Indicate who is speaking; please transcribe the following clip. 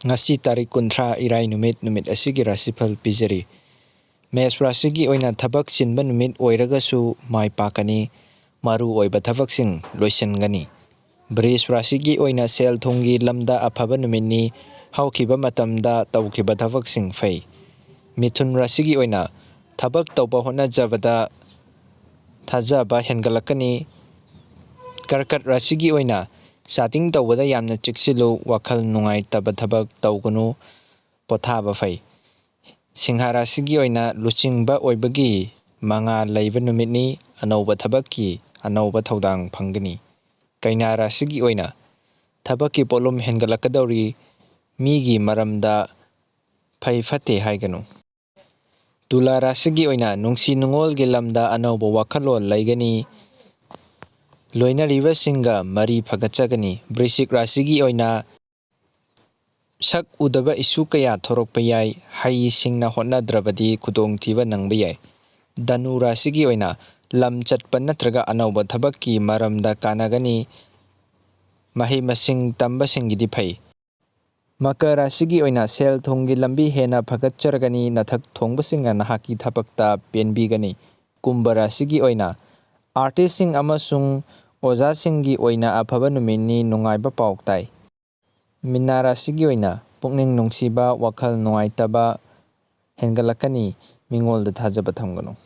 Speaker 1: Ngasi tarik kunthra irai numit asigi rasifal pijari. Mesh rasigi oina thabak sinba numit oiragasu mai pakani maru oiba thabak sing loisengani. Bris rasigi oina sel thongi lamda afaba numitni haukiba matamda tawkiba thabak sing fei. Mithun rasigi oina thabak tawba hona jabada thajaba hengalakani. Karkat rasigi oina sating tawbada yamna chiksilu wakal nungai taba thabak tawgunu pothaba fai. Singha rasigi oina luchingba oibagi manga leiba numitni anauba thabakki anauba thaudang phangani. Kaina rasigi oina thabakki polum hengalakadawri migi maramda phai phate haiganu. Tula rasigi oina nungsi nungolgi lamda anauba wakalol laigani. Loina riva singa mari phagachagani. Brisik rasigi oina sak udaba isu kaya thorokpa yai hai singna hotnadrabadi khudong thiba nangba yai. Danu rasigi oina lam chatpa natraga anauba thabakki maramda kanagani mahi masing tamba singidi phai. Maka rasigi oina sel thongi lambi hena phagacharagani nathak thongba singa nahaki thabakta penbigani. Kumbha rasigi oina artist sing amasung oza singi oina afaba numitni nungaiba pauktai. Minna rasigi oina pukning nungsiba wakal nungaitaba hengalakani mingolda thajaba thamganu.